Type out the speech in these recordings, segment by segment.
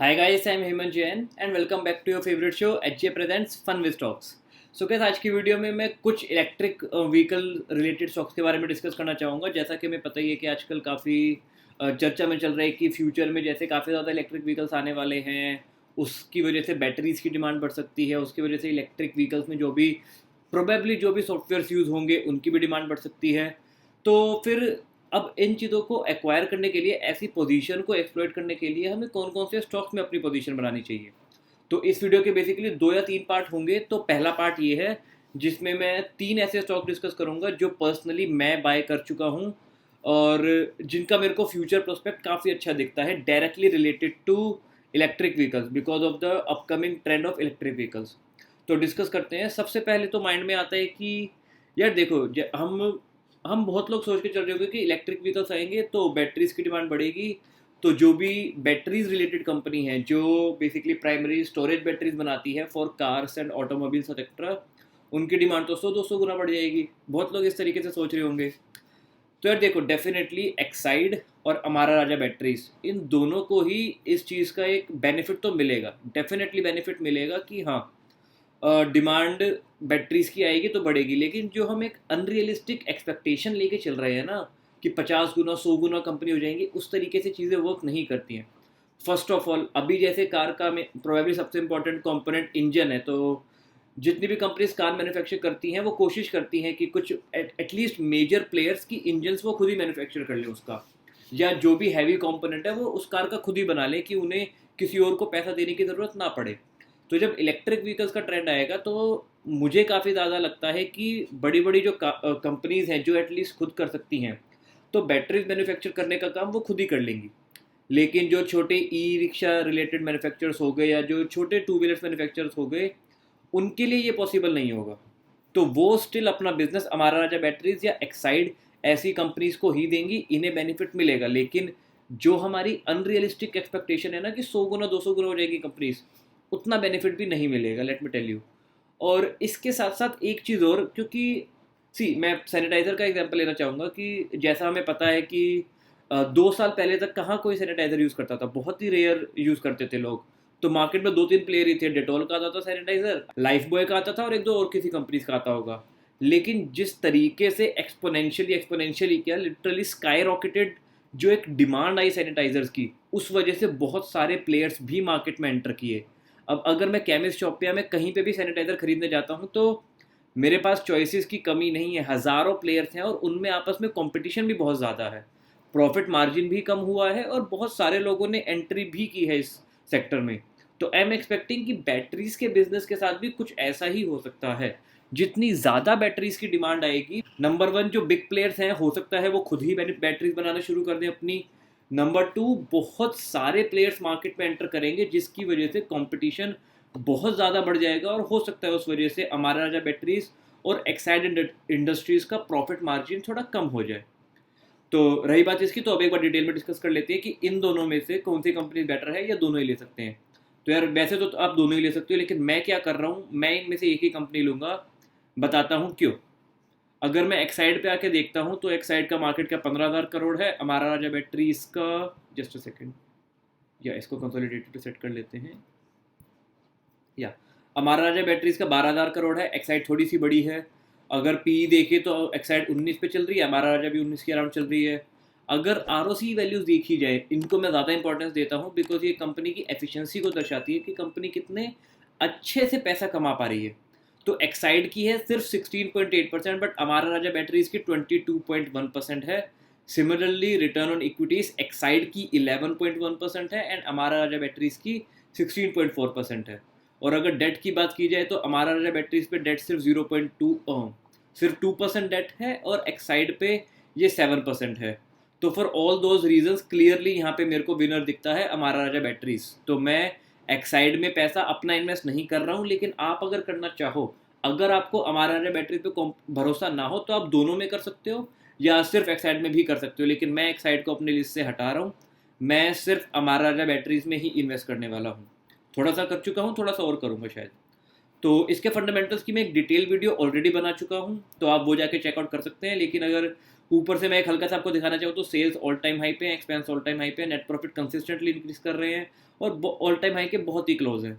Hi guys, I'm Hemant Jain and welcome back to your favorite show HJ Presents Fun with Stocks. So guys, आज की video में मैं कुछ electric vehicle related stocks के बारे में डिस्कस करना चाहूँगा। जैसा कि हमें पता ही है कि आजकल काफ़ी चर्चा में चल रहा है कि फ्यूचर में जैसे काफ़ी ज़्यादा इलेक्ट्रिक व्हीकल्स आने वाले हैं, उसकी वजह से बैटरीज़ की डिमांड बढ़ सकती है, उसकी वजह से इलेक्ट्रिक व्हीकल्स में जो भी सॉफ्टवेयर यूज़ होंगे उनकी भी डिमांड बढ़ सकती है। तो फिर अब इन चीज़ों को एक्वायर करने के लिए, ऐसी पोजीशन को एक्सप्लॉइट करने के लिए हमें कौन कौन से स्टॉक्स में अपनी पोजीशन बनानी चाहिए। तो इस वीडियो के बेसिकली 2 या 3 पार्ट होंगे। तो पहला पार्ट ये है जिसमें मैं 3 ऐसे स्टॉक डिस्कस करूंगा जो पर्सनली मैं बाय कर चुका हूं और जिनका मेरे को फ्यूचर प्रोस्पेक्ट काफ़ी अच्छा दिखता है, directly related to electric vehicles because of the upcoming trend of electric vehicles. तो डिस्कस करते हैं। सबसे पहले तो माइंड में आता है कि यार देखो, हम बहुत लोग सोच के चल रहे होंगे कि इलेक्ट्रिक व्हीकल्स आएंगे तो बैटरीज की डिमांड बढ़ेगी। तो जो भी बैटरीज रिलेटेड कंपनी है जो बेसिकली प्राइमरी स्टोरेज बैटरीज बनाती है for cars and automobiles etcetera, उनकी डिमांड तो 100-200 गुना बढ़ जाएगी। बहुत लोग इस तरीके से सोच रहे होंगे। तो यार देखो, डेफिनेटली एक्साइड और अमारा राजा बैटरीज, इन दोनों को ही इस चीज़ का एक बेनिफिट तो मिलेगा, डेफिनेटली बेनिफिट मिलेगा कि हाँ, डिमांड बैटरीज की आएगी तो बढ़ेगी। लेकिन जो हम एक अनरियलिस्टिक एक्सपेक्टेशन लेके चल रहे हैं ना कि 50 गुना 100 गुना कंपनी हो जाएंगी, उस तरीके से चीज़ें वर्क नहीं करती हैं। फर्स्ट ऑफ ऑल, अभी जैसे कार का में प्रोबेबली सबसे इंपॉर्टेंट कंपोनेंट इंजन है। तो जितनी भी कंपनीज कार मैन्युफैक्चर करती हैं वो कोशिश करती हैं कि कुछ एटलीस्ट मेजर प्लेयर्स की इंजन्स वो खुद ही मैन्युफैक्चर कर लें उसका, या जो भी हैवी कंपोनेंट है वो उस कार का खुद ही बना लें कि उन्हें किसी और को पैसा देने की ज़रूरत ना पड़े। तो जब इलेक्ट्रिक व्हीकल्स का ट्रेंड आएगा तो मुझे काफ़ी ज़्यादा लगता है कि बड़ी बड़ी जो कंपनीज हैं जो एटलीस्ट खुद कर सकती हैं, तो बैटरीज मैन्युफैक्चर करने का काम वो खुद ही कर लेंगी। लेकिन जो छोटे ई रिक्शा रिलेटेड मैन्युफैक्चरर्स हो गए या जो छोटे टू व्हीलर्स मैन्युफैक्चरर्स हो गए, उनके लिए ये पॉसिबल नहीं होगा। तो वो स्टिल अपना बिजनेस अमारा राजा बैटरीज या एक्साइड ऐसी कंपनीज को ही देंगी, इन्हें बेनिफिट मिलेगा। लेकिन जो हमारी अनरियलिस्टिक एक्सपेक्टेशन है ना कि 100 गुना 200 गुना हो जाएगी कंपनीज, उतना बेनिफिट भी नहीं मिलेगा, लेट मी टेल यू। और इसके साथ साथ एक चीज़ और, क्योंकि सी मैं सैनिटाइज़र का एग्जांपल लेना चाहूँगा कि जैसा हमें पता है कि 2 साल पहले तक कहाँ कोई सैनिटाइज़र यूज़ करता था, बहुत ही रेयर यूज़ करते थे लोग। तो मार्केट में 2-3 प्लेयर ही थे, डेटॉल का आता था सैनिटाइज़र, लाइफ बॉय का आता था और एक दो और किसी कंपनीज का आता होगा। लेकिन जिस तरीके से एक्सपोनेंशियली क्या, लिटरली स्काई रॉकेटेड जो एक डिमांड आई सैनिटाइजर्स की, उस वजह से बहुत सारे प्लेयर्स भी मार्केट में एंटर किए। अब अगर मैं केमिस्ट शॉप पे या मैं कहीं पे भी सैनिटाइज़र खरीदने जाता हूँ तो मेरे पास चॉइसेस की कमी नहीं है, हज़ारों प्लेयर्स हैं और उनमें आपस में कंपटीशन भी बहुत ज़्यादा है। प्रॉफिट मार्जिन भी कम हुआ है और बहुत सारे लोगों ने एंट्री भी की है इस सेक्टर में। तो आई एम एक्सपेक्टिंग कि बैटरीज के बिजनेस के साथ भी कुछ ऐसा ही हो सकता है। जितनी ज़्यादा बैटरीज की डिमांड आएगी, नंबर वन जो बिग प्लेयर्स हैं हो सकता है वो खुद ही बैटरीज बनाना शुरू कर दें अपनी। नंबर टू, बहुत सारे प्लेयर्स मार्केट में एंटर करेंगे जिसकी वजह से कंपटीशन बहुत ज़्यादा बढ़ जाएगा और हो सकता है उस वजह से हमारा राजा बैटरीज और एक्साइड इंडस्ट्रीज का प्रॉफिट मार्जिन थोड़ा कम हो जाए। तो रही बात इसकी, तो अब एक बार डिटेल में डिस्कस कर लेते हैं कि इन दोनों में से कौन सी कंपनी बेटर है या दोनों ही ले सकते हैं। तो यार वैसे तो आप दोनों ही ले सकते हो, लेकिन मैं क्या कर रहा हूँ, मैं इनमें से एक ही कंपनी लूँगा। बताता हूँ क्यों। अगर मैं एक्साइड पे आके देखता हूँ तो एक्साइड का मार्केट क्या 15,000 करोड़ है, हमारा राजा बैटरी इसका, जस्ट अ सेकेंड, या इसको कंसोलिडेटेड पे सेट कर लेते हैं। या हमारा राजा बैटरीज का 12,000 करोड़ है, एक्साइड थोड़ी सी बड़ी है। अगर पी देखे तो एक्साइड 19 पे चल रही है, हमारा राजा भी 19 के अराउंड चल रही है। अगर आर वैल्यूज देखी जाए, इनको मैं ज़्यादा इंपॉर्टेंस देता हूँ बिकॉज ये कंपनी की एफिशिएंसी को दर्शाती है कि कंपनी कितने अच्छे से पैसा कमा पा रही है। तो एक्साइड की है सिर्फ 16.8%, बट हमारा राजा बैटरीज की 22.1% है। Similarly return on equities Exide की 11.1% है एंड हमारा राजा बैटरीज की 16.4% है। और अगर डेट की बात की जाए तो हमारा राजा बैटरीज पे डेट सिर्फ 2% डेट है और एक्साइड पे ये 7% है। तो for all those reasons clearly यहाँ पे मेरे को विनर दिखता है हमारा राजा बैटरीज। तो मैं एक्साइड में पैसा अपना इन्वेस्ट नहीं कर रहा हूँ, लेकिन आप अगर करना चाहो, अगर आपको हमारा राजा बैटरीज पे भरोसा ना हो तो आप दोनों में कर सकते हो या सिर्फ एक्साइड में भी कर सकते हो। लेकिन मैं एक्साइड को अपनी लिस्ट से हटा रहा हूँ, मैं सिर्फ हमारा राजा बैटरीज में ही इन्वेस्ट करने वाला हूँ। थोड़ा सा कर चुका हूँ, थोड़ा सा और करूँगा शायद। तो इसके फंडामेंटल्स की मैं एक डिटेल वीडियो ऑलरेडी बना चुका हूँ, तो आप वो जाके चेकआउट कर सकते हैं। लेकिन अगर ऊपर से मैं एक हल्का सा आपको दिखाना चाहूँ तो सेल्स ऑल टाइम हाई पे है, एक्सपेंस ऑल टाइम हाई पे है, नेट प्रॉफिट कंसिस्टेंटली इंक्रीज कर रहे हैं और ऑल टाइम हाई के बहुत ही क्लोज है।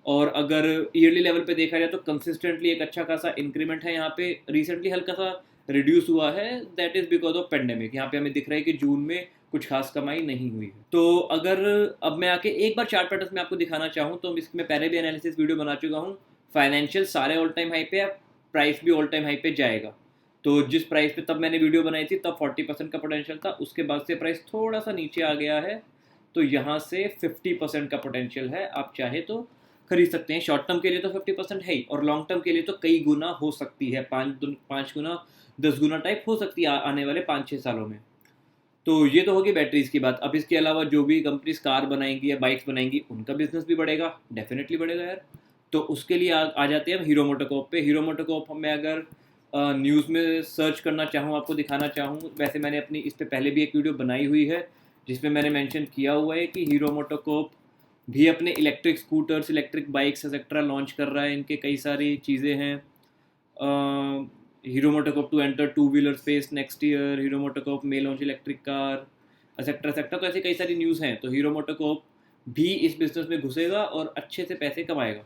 और अगर ईयरली लेवल पे देखा जाए तो कंसिस्टेंटली एक अच्छा खासा इंक्रीमेंट है। यहाँ पे रिसेंटली हल्का सा रिड्यूस हुआ है, that is because of pandemic. यहाँ पे हमें दिख रहा है कि जून में कुछ खास कमाई नहीं हुई है। तो अगर अब मैं आके एक बार चार्ट पैटर्न में आपको दिखाना चाहूँ तो इसमें पहले भी एनालिसिस वीडियो बना चुका हूँ। फाइनेंशियल सारे ऑल टाइम हाई पे है, प्राइस भी ऑल टाइम हाई पे जाएगा। तो जिस प्राइस पे तब मैंने वीडियो बनाई थी तब 40% का पोटेंशियल था, उसके बाद से प्राइस थोड़ा सा नीचे आ गया है, तो यहाँ से 50% का पोटेंशियल है। आप चाहे तो खरीद सकते हैं। शॉर्ट टर्म के लिए तो 50% है ही, और लॉन्ग टर्म के लिए तो कई गुना हो सकती है, 5 गुना 10 गुना टाइप हो सकती है आने वाले 5-6 सालों में। तो ये तो होगी बैटरीज की बात। अब इसके अलावा जो भी कंपनीज कार बनाएंगी या बाइक्स बनाएंगी उनका बिजनेस भी बढ़ेगा, डेफिनेटली बढ़ेगा यार। तो उसके लिए आ जाते हैं हम हीरो मोटोकॉर्प पे। हीरो मोटोकॉर्प में अगर न्यूज़ में सर्च करना चाहूँ, आपको दिखाना चाहूँ, वैसे मैंने अपनी इस पर पहले भी एक वीडियो बनाई हुई है जिसमें मैंने मेंशन किया हुआ है कि हीरो मोटोकॉर्प भी अपने electric scooters, electric bikes etcetera launch कर रहा है। इनके कई सारी चीज़ें हैं। Hero MotoCorp to enter two wheeler space next year, Hero MotoCorp may launch electric car etcetera etcetera. तो ऐसी कई सारी न्यूज़ हैं। तो हीरो मोटोकॉर्प भी इस बिजनेस में घुसेगा और अच्छे से पैसे कमाएगा।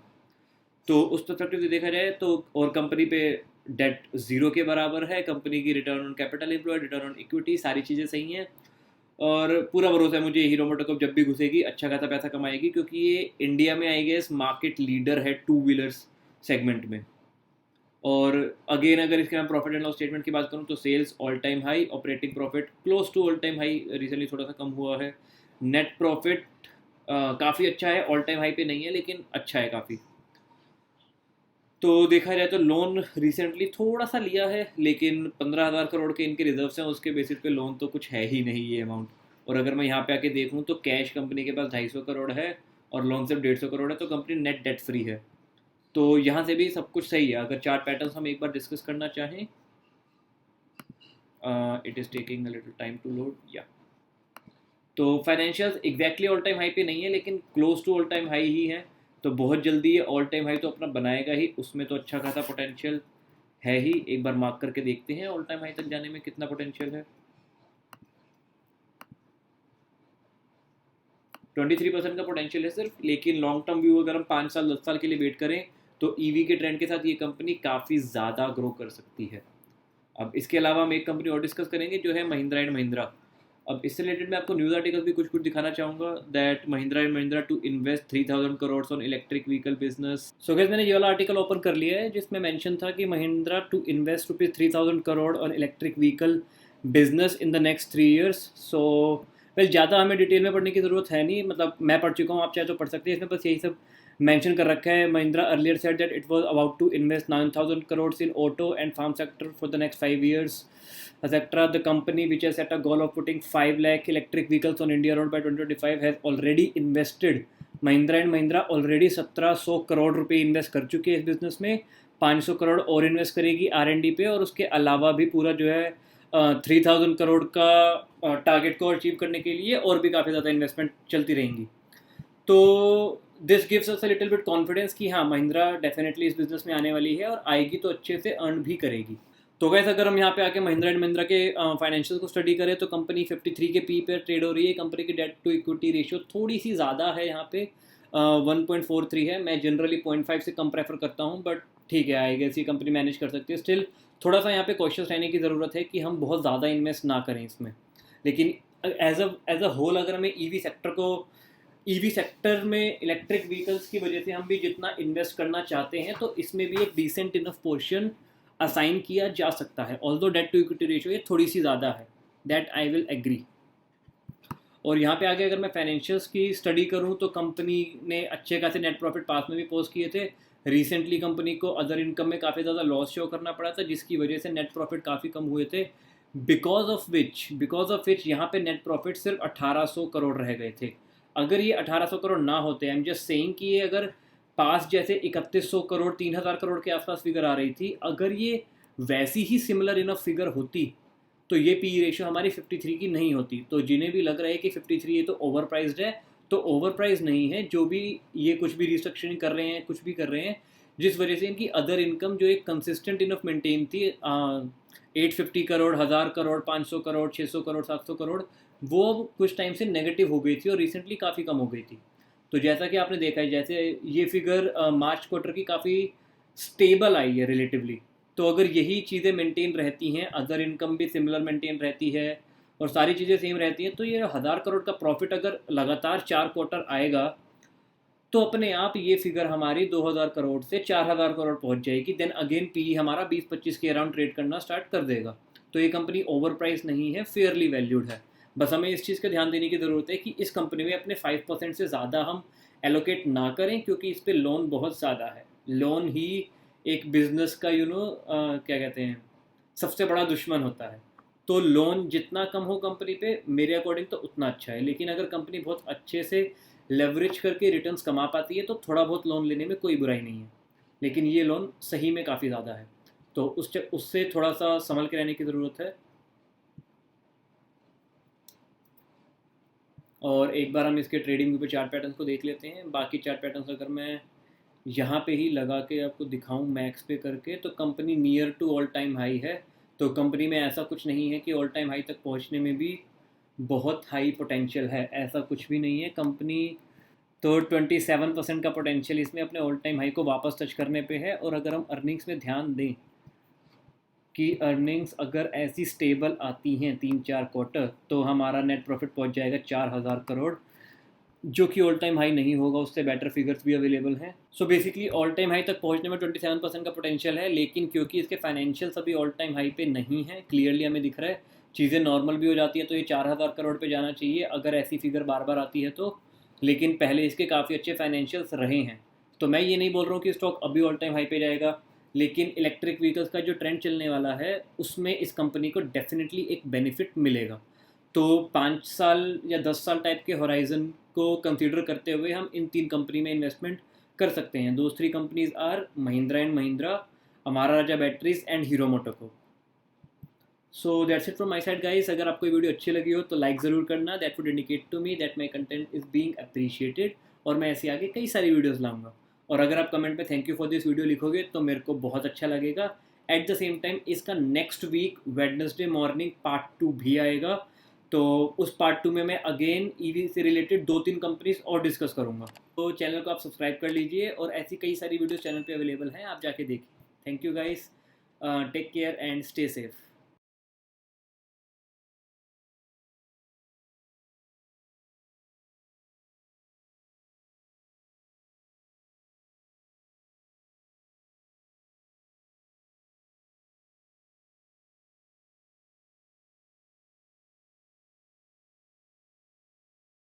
तो उस पर्सपेक्टिव से देखा जाए तो, और कंपनी पे डेट ज़ीरो के बराबर है, कंपनी की return on capital employed, return on equity, सारी चीज़ें सही हैं। और पूरा भरोसा है मुझे हीरो मोटोकॉर्प जब भी घुसेगी अच्छा खासा पैसा कमाएगी, क्योंकि ये इंडिया में आई गेस मार्केट लीडर है टू व्हीलर्स सेगमेंट में। और अगेन अगर इसके मैं प्रॉफिट एंड लॉस स्टेटमेंट की बात करूँ तो sales all time high, operating profit close to all time high, recently थोड़ा सा कम हुआ है। नेट प्रॉफिट काफ़ी अच्छा है, ऑल टाइम हाई पे नहीं है लेकिन अच्छा है काफ़ी। तो देखा जाए तो लोन रिसेंटली थोड़ा सा लिया है, लेकिन 15,000 करोड़ के इनके रिजर्व्स हैं, उसके बेसिस पे लोन तो कुछ है ही नहीं ये अमाउंट। और अगर मैं यहाँ पे आके देखूँ तो कैश कंपनी के पास 250 करोड़ है और लोन सिर्फ 150 करोड़ है, तो कंपनी नेट डेट फ्री है। तो यहाँ से भी सब कुछ सही है। अगर चार्ट पैटर्न्स हम एक बार डिस्कस करना चाहें, it is taking a little time to load या। तो financials exactly all time high पे नहीं है लेकिन close to all time high ही है। तो बहुत जल्दी ये ऑल टाइम हाई तो अपना बनाएगा ही, उसमें तो अच्छा खासा पोटेंशियल है ही। एक बार मार्क करके देखते हैं ऑल टाइम हाई तक जाने में कितना पोटेंशियल है। 23% का पोटेंशियल है सिर्फ, लेकिन लॉन्ग टर्म व्यू अगर हम 5 साल 10 साल के लिए वेट करें तो ईवी के ट्रेंड के साथ ये कंपनी काफ़ी ज़्यादा ग्रो कर सकती है। अब इसके अलावा हम एक कंपनी और डिस्कस करेंगे जो है महिंद्रा एंड महिंद्रा। अब इससे रिलेटेड मैं आपको न्यूज़ आर्टिकल भी कुछ कुछ दिखाना चाहूँगा, that Mahindra and Mahindra to invest 3,000 crore on electric vehicle business. So guys मैंने ये वाला आर्टिकल ओपन कर लिया है जिसमें मेंशन था कि Mahindra to invest ₹3,000 crore on electric vehicle business in the next 3 years. So well ज़्यादा हमें डिटेल में पढ़ने की ज़रूरत है नहीं, मतलब मैं पढ़ चुका हूँ, आप चाहे तो पढ़ सकते हैं। इसमें बस यही सब मेंशन कर रखा है। Mahindra earlier said that it was about to invest 9,000 crore in auto and farm sector for the next 5 years. etc. The company, which has set a goal of putting 5 lakh electric vehicles on India road by 2025, has already invested. Mahindra and Mahindra already 1700 crore रुपए invest कर चुके हैं इस business में। 500 करोड़ और invest करेगी R&D पे, और उसके अलावा भी पूरा जो है 3,000 करोड़ का टारगेट को अचीव करने के लिए और भी काफ़ी ज़्यादा इन्वेस्टमेंट चलती रहेंगी। तो this gives us a little bit confidence कि हाँ, महिंद्रा डेफिनेटली इस बिजनेस में आने वाली है और आएगी तो अच्छे से अर्न भी करेगी। तो गैस अगर हम यहाँ पे आके महिंद्रा एंड महिंद्रा के फाइनेंशियल को स्टडी करें तो कंपनी 53 के पी पर ट्रेड हो रही है। कंपनी की डेट टू इक्विटी रेशियो थोड़ी सी ज़्यादा है, यहाँ पे 1.43 है। मैं जनरली 0.5 से कम प्रेफर करता हूँ, बट ठीक है, आई गेस ये कंपनी मैनेज कर सकती है। स्टिल थोड़ा सा यहाँ पे कॉशियस रहने की ज़रूरत है कि हम बहुत ज़्यादा इन्वेस्ट ना करें इसमें। लेकिन एज अ होल अगर हमें ईवी सेक्टर में इलेक्ट्रिक व्हीकल्स की वजह से हम भी जितना इन्वेस्ट करना चाहते हैं तो इसमें भी एक डिसेंट इनफ पोर्शन असाइन किया जा सकता है। Although debt to equity ratio ये थोड़ी सी ज़्यादा है, दैट आई विल एग्री। और यहाँ पे आगे अगर मैं फाइनेंशियल्स की स्टडी करूँ तो कंपनी ने अच्छे खासे नेट प्रॉफिट पास में भी पोस्ट किए थे। रिसेंटली कंपनी को अदर इनकम में काफ़ी ज़्यादा लॉस शो करना पड़ा था, जिसकी वजह से नेट प्रॉफिट काफ़ी कम हुए थे। बिकॉज ऑफ विच यहाँ पे नेट प्रॉफिट सिर्फ 1,800 करोड़ रह गए थे। अगर ये 1,800 करोड़ ना होते, आई एम जस्ट सेइंग कि ये अगर पास जैसे 3,100 करोड़ 3,000 करोड़ के आसपास फिगर आ रही थी, अगर ये वैसी ही सिमिलर इनफ फिगर होती तो ये पी रेशियो हमारी 53 की नहीं होती। तो जिन्हें भी लग रहा है कि 53 ये तो ओवर प्राइज्ड है, तो ओवर प्राइज नहीं है। जो भी ये कुछ भी रिस्ट्रक्चरिंग कर रहे हैं, कुछ भी कर रहे हैं, जिस वजह से इनकी अदर इनकम जो एक कंसिस्टेंट इनफ मेंटेन थी 850 करोड़, 1000 करोड़, 500 करोड़, 600 करोड़, 700 करोड़, वो अब कुछ टाइम से नेगेटिव हो गई थी और रिसेंटली काफ़ी कम हो गई थी। तो जैसा कि आपने देखा है, जैसे ये फिगर मार्च क्वार्टर की काफ़ी स्टेबल आई है रिलेटिवली। तो अगर यही चीज़ें मेंटेन रहती हैं, अदर इनकम भी सिमिलर मेंटेन रहती है और सारी चीज़ें सेम रहती हैं, तो ये 1000 करोड़ का प्रॉफिट अगर लगातार 4 क्वार्टर आएगा तो अपने आप ये फिगर हमारी 2000 करोड़ से 4000 करोड़ पहुंच जाएगी। देन अगेन पी हमारा 20-25 के अराउंड ट्रेड करना स्टार्ट कर देगा। तो ये कंपनी ओवर प्राइस नहीं है, फेयरली वैल्यूड है। बस हमें इस चीज़ का ध्यान देने की ज़रूरत है कि इस कंपनी में अपने 5% से ज़्यादा हम एलोकेट ना करें, क्योंकि इस पर लोन बहुत ज़्यादा है। लोन ही एक बिजनेस का क्या कहते हैं, सबसे बड़ा दुश्मन होता है। तो लोन जितना कम हो कंपनी पे, मेरे अकॉर्डिंग तो उतना अच्छा है। लेकिन अगर कंपनी बहुत अच्छे से लेवरेज करके रिटर्न्स कमा पाती है तो थोड़ा बहुत लोन लेने में कोई बुराई नहीं है। लेकिन ये लोन सही में काफ़ी ज़्यादा है, तो उससे थोड़ा सा संभल के रहने की ज़रूरत है। और एक बार हम इसके ट्रेडिंग पे चार्ट पैटर्न्स को देख लेते हैं। बाकी चार्ट पैटर्न्स अगर मैं यहाँ पे ही लगा के आपको दिखाऊं मैक्स पे करके, तो company near to all time high है। तो कंपनी में ऐसा कुछ नहीं है कि ऑल टाइम हाई तक पहुँचने में भी बहुत हाई पोटेंशियल है, ऐसा कुछ भी नहीं है। कंपनी तो 27% का पोटेंशियल इसमें अपने ऑल टाइम हाई को वापस टच करने पे है। और अगर हम अर्निंग्स में ध्यान दें कि अर्निंग्स अगर ऐसी स्टेबल आती हैं 3-4 क्वार्टर, तो हमारा नेट प्रॉफिट पहुंच जाएगा 4000 करोड़, जो कि ऑल टाइम हाई नहीं होगा, उससे बेटर फिगर्स भी अवेलेबल हैं। So basically all time high तक पहुंचने में 27% का पोटेंशियल है। लेकिन क्योंकि इसके फाइनेंशियल्स अभी ऑल टाइम हाई पे नहीं है, क्लियरली हमें दिख रहा है, चीज़ें नॉर्मल भी हो जाती है, तो ये 4000 करोड़ पे जाना चाहिए अगर ऐसी फिगर बार बार आती है तो। लेकिन पहले इसके काफ़ी अच्छे फाइनेंशियल्स रहे हैं। तो मैं ये नहीं बोल रहा हूँ कि स्टॉक अभी ऑल टाइम हाई पे जाएगा, लेकिन इलेक्ट्रिक व्हीकल्स का जो ट्रेंड चलने वाला है उसमें इस कंपनी को डेफिनेटली एक बेनिफिट मिलेगा। तो 5 साल या 10 साल टाइप के होराइजन को कंसीडर करते हुए हम इन 3 कंपनी में इन्वेस्टमेंट कर सकते हैं। Those 3 companies are Mahindra and Mahindra, Amara Raja batteries and Hero MotoCorp. So that's it from my side guys. अगर आपको वीडियो अच्छी लगी हो तो लाइक ज़रूर करना, that would indicate to me that my content is being appreciated. और मैं ऐसे आगे कई सारी वीडियोज़ लाऊंगा। और अगर आप कमेंट में thank you for this video लिखोगे तो मेरे को बहुत अच्छा लगेगा। एट द सेम टाइम इसका next week Wednesday morning part 2 भी आएगा। तो उस पार्ट 2 में मैं अगेन ईवी से रिलेटेड 2-3 कंपनीज और डिस्कस करूँगा। तो चैनल को आप सब्सक्राइब कर लीजिए और ऐसी कई सारी वीडियोस चैनल पे अवेलेबल हैं, आप जाके देखिए। Thank you guys, take care and stay safe.